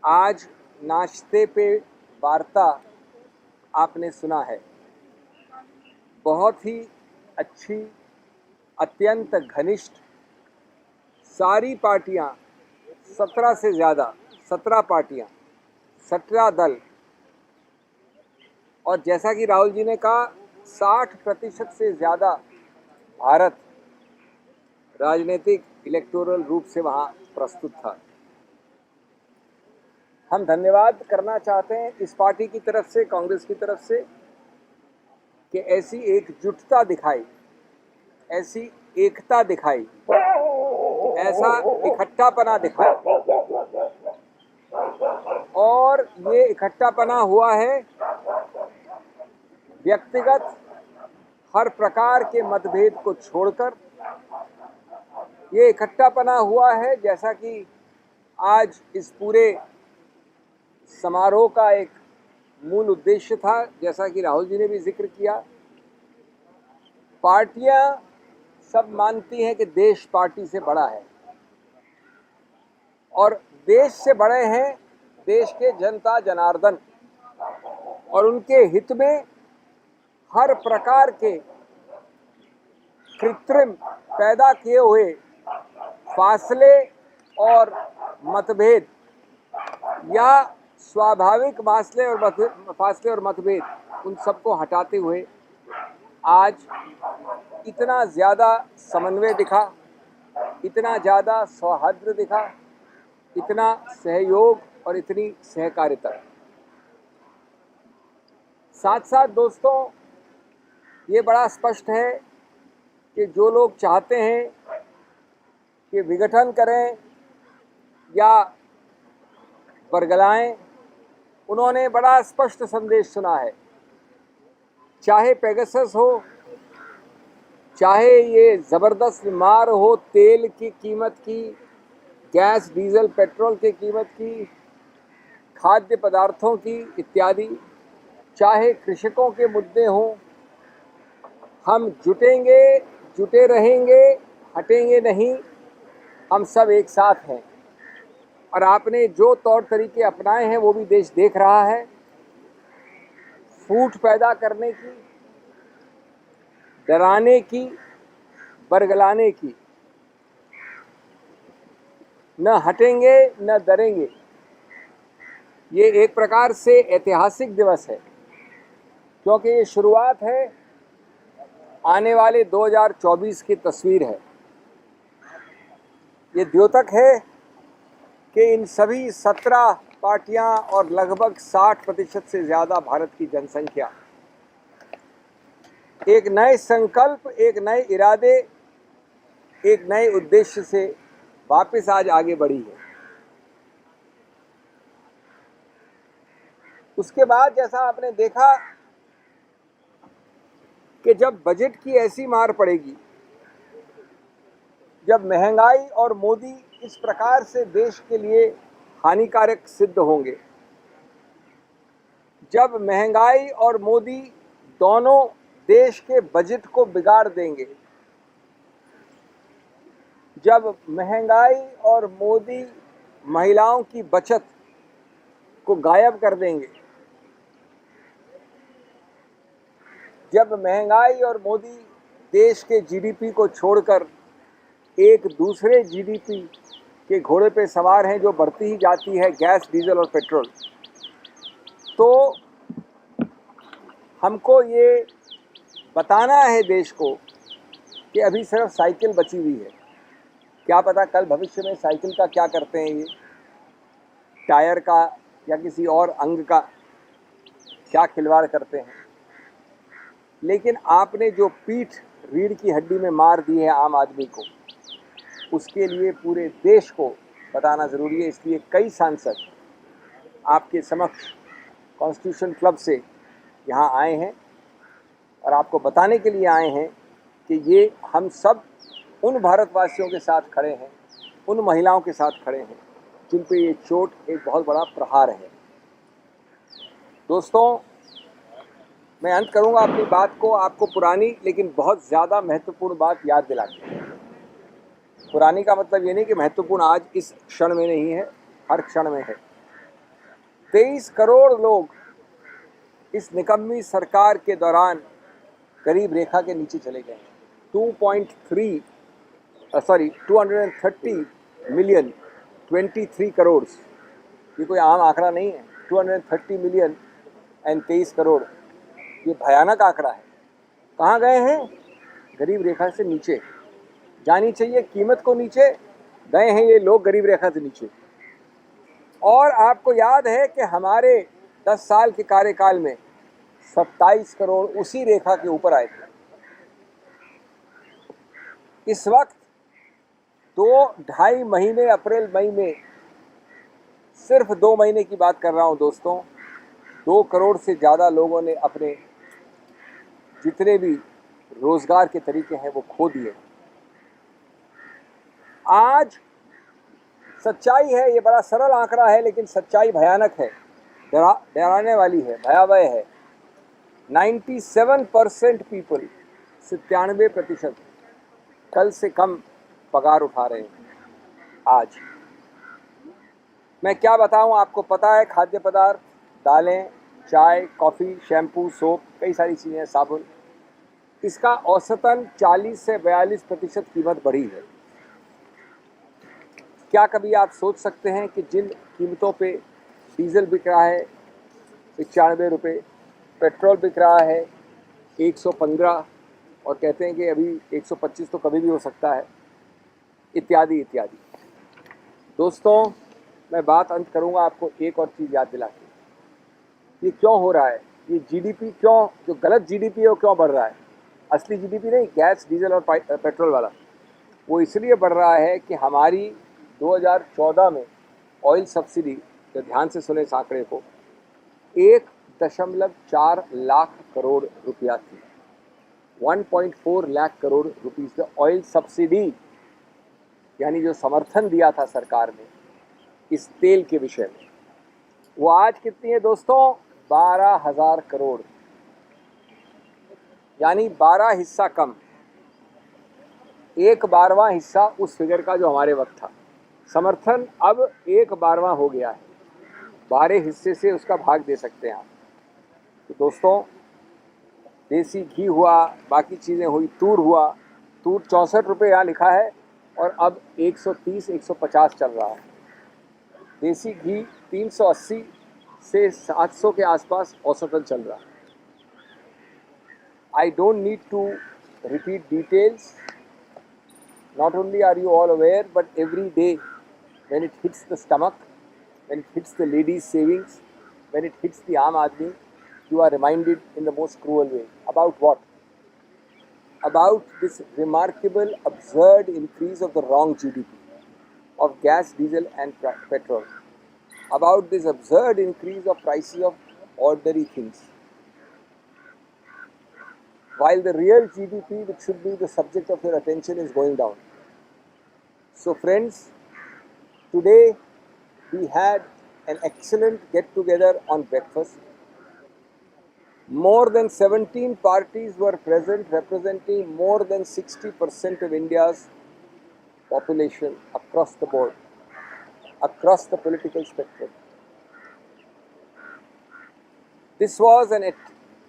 आज नाश्ते पे वार्ता आपने सुना है। बहुत ही अच्छी, अत्यंत घनिष्ठ, सारी पार्टियां, 17 से ज़्यादा, 17 पार्टियां, 17 दल, और जैसा कि राहुल जी ने कहा 60% से ज़्यादा भारत राजनीतिक इलेक्टोरल रूप से वहाँ प्रस्तुत था। हम धन्यवाद करना चाहते हैं इस पार्टी की तरफ से, कांग्रेस की तरफ से, कि ऐसी एकजुटता दिखाई, ऐसी एकता दिखाई, ऐसा इकट्ठापना दिखाया। और ये इकट्ठापना हुआ है व्यक्तिगत हर प्रकार के मतभेद को छोड़कर। ये इकट्ठापना हुआ है, जैसा कि आज इस पूरे समारोह का एक मूल उद्देश्य था, जैसा कि राहुल जी ने भी जिक्र किया। पार्टियां सब मानती हैं कि देश पार्टी से बड़ा है, और देश से बड़े हैं देश के जनता जनार्दन, और उनके हित में हर प्रकार के कृत्रिम पैदा किए हुए फासले और मतभेद, या स्वाभाविक फासले और मतभेद, उन सबको हटाते हुए आज इतना ज़्यादा समन्वय दिखा, इतना ज़्यादा सौहार्द दिखा, इतना सहयोग और इतनी सहकारिता। साथ साथ दोस्तों, ये बड़ा स्पष्ट है कि जो लोग चाहते हैं कि विघटन करें या बरगलाएं, उन्होंने बड़ा स्पष्ट संदेश सुना है। चाहे पेगासस हो, चाहे ये ज़बरदस्त मार हो तेल की कीमत की, गैस डीजल पेट्रोल की कीमत की, खाद्य पदार्थों की इत्यादि, चाहे कृषकों के मुद्दे हों, हम जुटेंगे, जुटे रहेंगे, हटेंगे नहीं। हम सब एक साथ हैं, और आपने जो तौर तरीके अपनाए हैं वो भी देश देख रहा है। फूट पैदा करने की, डराने की, बरगलाने की, न हटेंगे न डरेंगे। ये एक प्रकार से ऐतिहासिक दिवस है, क्योंकि ये शुरुआत है आने वाले 2024 की तस्वीर है। ये द्योतक है कि इन सभी 17 पार्टियां और लगभग 60% से ज़्यादा भारत की जनसंख्या एक नए संकल्प, एक नए इरादे, एक नए उद्देश्य से वापस आज आगे बढ़ी है। उसके बाद जैसा आपने देखा कि जब बजट की ऐसी मार पड़ेगी, जब महंगाई और मोदी इस प्रकार से देश के लिए हानिकारक सिद्ध होंगे, जब महंगाई और मोदी दोनों देश के बजट को बिगाड़ देंगे, जब महंगाई और मोदी महिलाओं की बचत को गायब कर देंगे, जब महंगाई और मोदी देश के जीडीपी को छोड़कर एक दूसरे जीडीपी के घोड़े पे सवार हैं जो बढ़ती ही जाती है, गैस डीजल और पेट्रोल, तो हमको ये बताना है देश को कि अभी सिर्फ साइकिल बची हुई है। क्या पता कल भविष्य में साइकिल का क्या करते हैं, ये टायर का या किसी और अंग का क्या खिलवाड़ करते हैं। लेकिन आपने जो पीठ रीढ़ की हड्डी में मार दी है आम आदमी को, उसके लिए पूरे देश को बताना ज़रूरी है। इसलिए कई सांसद आपके समक्ष कॉन्स्टिट्यूशन क्लब से यहाँ आए हैं, और आपको बताने के लिए आए हैं कि ये हम सब उन भारतवासियों के साथ खड़े हैं, उन महिलाओं के साथ खड़े हैं जिन पे ये चोट एक बहुत बड़ा प्रहार है। दोस्तों, मैं अंत करूंगा अपनी बात को आपको पुरानी लेकिन बहुत ज़्यादा महत्वपूर्ण बात याद दिला के। पुरानी का मतलब ये नहीं कि महत्वपूर्ण आज इस क्षण में नहीं है, हर क्षण में है। 23 करोड़ लोग इस निकम्मी सरकार के दौरान गरीब रेखा के नीचे चले गए हैं। 230 मिलियन 23 करोड़, ये कोई आम आंकड़ा नहीं है। 230 मिलियन एंड 23 करोड़, ये भयानक आंकड़ा है। कहाँ गए हैं? गरीब रेखा से नीचे। जानी चाहिए कीमत को नीचे, गए हैं ये लोग गरीब रेखा से नीचे। और आपको याद है कि हमारे 10 साल के कार्यकाल में 27 करोड़ उसी रेखा के ऊपर आए थे। इस वक्त 2-2.5 महीने, अप्रैल मई में, सिर्फ 2 महीने की बात कर रहा हूं दोस्तों, 2 करोड़ से ज़्यादा लोगों ने अपने जितने भी रोजगार के तरीके हैं वो खो दिए। आज सच्चाई है, ये बड़ा सरल आंकड़ा है लेकिन सच्चाई भयानक है, डराने वाली है, भयावह है। 97% पीपल, 97% कल से कम पगार उठा रहे हैं आज। मैं क्या बताऊं, आपको पता है, खाद्य पदार्थ, दालें, चाय, कॉफ़ी, शैम्पू, सोप, कई सारी चीज़ें, साबुन, इसका औसतन 40 से 42% कीमत बढ़ी है। क्या कभी आप सोच सकते हैं कि जिन कीमतों पे डीजल बिक रहा है 95 रुपये, पेट्रोल बिक रहा है 115, और कहते हैं कि अभी 125 तो कभी भी हो सकता है, इत्यादि इत्यादि। दोस्तों, मैं बात अंत करूंगा आपको एक और चीज़ याद दिला के, ये क्यों हो रहा है, ये जीडीपी क्यों, जो गलत जीडीपी है वो क्यों बढ़ रहा है? असली जीडीपी नहीं, गैस, डीजल और पेट्रोल वाला, वो इसलिए बढ़ रहा है कि हमारी 2014 में ऑयल सब्सिडी, जो ध्यान से सुने इस आंकड़े को, 1.4 लाख करोड़ रुपया थी। 1.4 lakh crore rupees the oil subsidy, यानी जो समर्थन दिया था सरकार ने इस तेल के विषय में, वो आज कितनी है दोस्तों? 12,000 करोड़, यानी 12 हिस्सा कम, 1/12वां हिस्सा उस फिगर का जो हमारे वक्त था। समर्थन अब 1/12वां हो गया है, 12 हिस्से से उसका भाग दे सकते हैं आप। तो दोस्तों, देसी घी हुआ, बाकी चीज़ें हुई, तूर हुआ, तूर 64 रुपये यहाँ लिखा है और अब 130-150 चल रहा है। देसी घी 380 से 700 के आसपास औसतन चल रहा है। I don't need to repeat details. Not only are you all aware, but every day when it hits the stomach, when it hits the ladies' savings, when it hits the aam aadmi, you are reminded in the most cruel way. About what? About this remarkable, absurd increase of the wrong GDP, of gas, diesel and petrol. About this absurd increase of prices of ordinary things. While the real GDP, which should be the subject of your attention, is going down. So friends, today we had an excellent get-together on breakfast. More than 17 parties were present, representing more than 60% of India's population across the board, across the political spectrum. This was an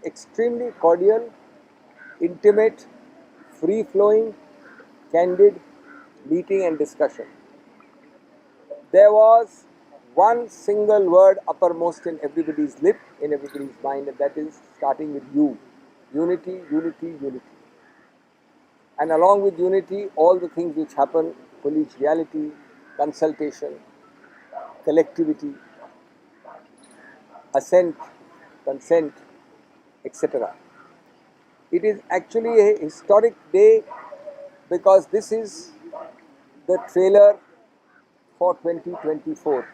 extremely cordial, intimate, free-flowing, candid meeting and discussion. There was one single word uppermost in everybody's lip, in everybody's mind, and that is starting with U. Unity, unity, unity. And along with unity, all the things which happen, collegiality, consultation, collectivity, assent, consent, etc. It is actually a historic day because this is the trailer for 2024.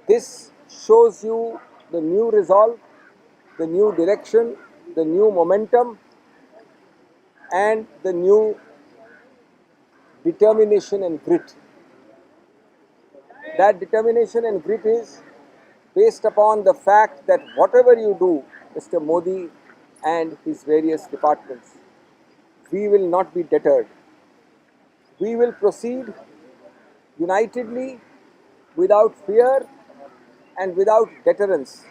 This shows you the new resolve, the new direction, the new momentum, and the new determination and grit. That determination and grit is based upon the fact that whatever you do, Mr. Modi and his various departments, we will not be deterred. We will proceed unitedly, without fear, and without deterrence.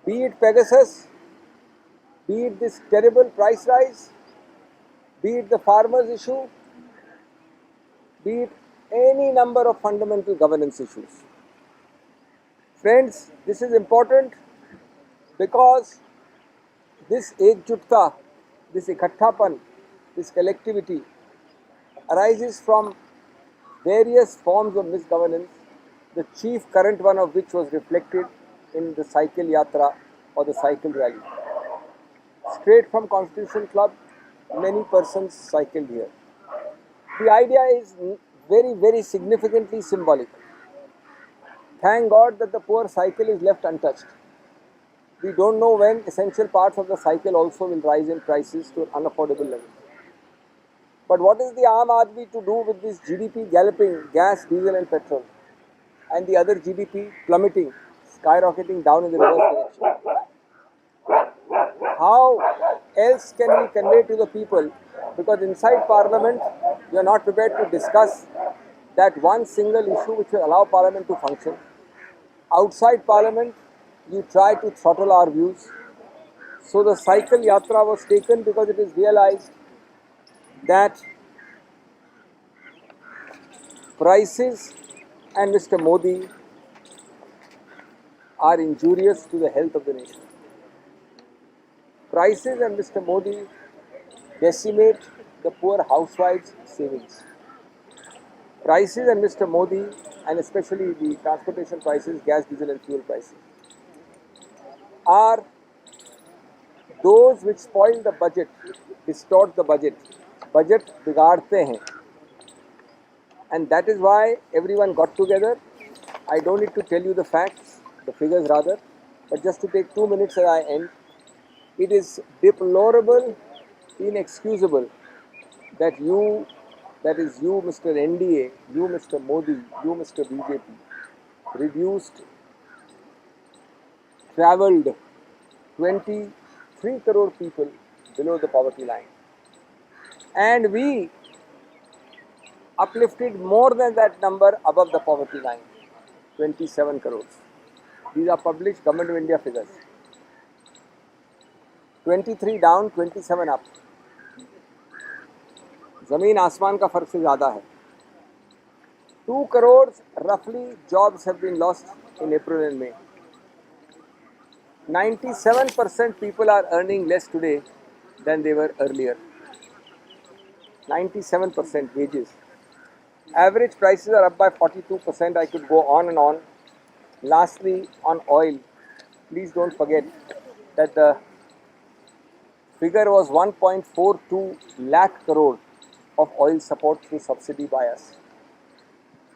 Be it Pegasus, be it this terrible price rise, be it the farmers issue, be it any number of fundamental governance issues. Friends, this is important because this ekjutta, this ikhatthapan, this collectivity arises from various forms of misgovernance, the chief current one of which was reflected in the cycle yatra or the cycle rally. Straight from Constitution Club, many persons cycled here. The idea is very, very significantly symbolic. Thank God that the poor cycle is left untouched. We don't know when essential parts of the cycle also will rise in prices to an unaffordable level. But what is the Aam Aadmi to do with this GDP galloping, gas, diesel and petrol, and the other GDP plummeting, skyrocketing down in the reverse direction? How else can we convey to the people? Because inside Parliament, we are not prepared to discuss that one single issue which will allow Parliament to function. Outside Parliament, you try to throttle our views. So the cycle yatra was taken because it is realized that prices and Mr. Modi are injurious to the health of the nation. Prices and Mr. Modi decimate the poor housewives' savings. Prices and Mr. Modi, and especially the transportation prices, gas, diesel and fuel prices, are those which spoil the budget, distort the budget. Budget बिगाड़ते हैं. And that is why everyone got together. I don't need to tell you the facts, the figures rather, but just to take 2 minutes as I end. It is deplorable, inexcusable that you, that is you Mr. NDA, you Mr. Modi, you Mr. BJP, reduced, travelled 23 crore people below the poverty line. And we uplifted more than that number above the poverty line, 27 crores. These are published Government of India figures. 23 down, 27 up. ज़मीन आसमान का फर्क से ज़्यादा है. 2 crores roughly jobs have been lost in April and May. 97% people are earning less today than they were earlier. 97% wages. Average prices are up by 42%. I could go on and on. Lastly, on oil, please don't forget that the figure was 1.42 lakh crore of oil support through subsidy by us.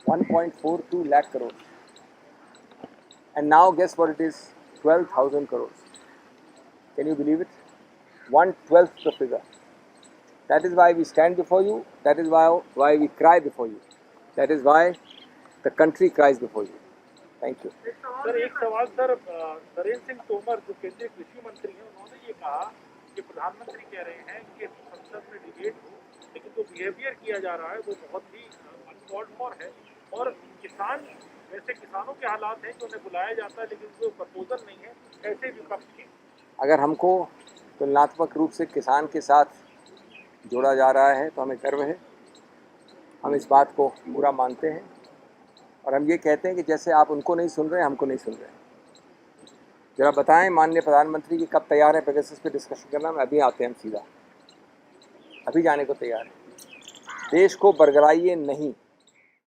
1.42 lakh crore. And now guess what it is? 12,000 crores. Can you believe it? 1/12 the figure. That is why we stand before you. That is why we cry before you. That is why the country cries before you. Thank you. Sir एक सवाल sir Narendra Singh Tomar जो केंद्रीय कृषि मंत्री हैं उन्होंने ये कहा कि प्रधानमंत्री कह रहे हैं कि संसद में डिबेट हो लेकिन जो बिहेवियर किया जा रहा है वो बहुत ही अनकॉल्ड फॉर है और किसान वैसे किसानों के हालात हैं कि उन्हें बुलाया जाता है लेकिन जो प्रपोजल नहीं है ऐसे विपक्ष के. अगर हमको तुलनात्मक रूप से किसान के साथ जोड़ा जा रहा है तो हमें गर्व है. हम इस बात को पूरा मानते हैं और हम ये कहते हैं कि जैसे आप उनको नहीं सुन रहे हैं हमको नहीं सुन रहे हैं. जरा बताएं माननीय प्रधानमंत्री कि कब तैयार है पेगासस पे डिस्कशन करना. हम अभी आते हैं, हम सीधा अभी जाने को तैयार हैं. देश को बरगलाइए नहीं.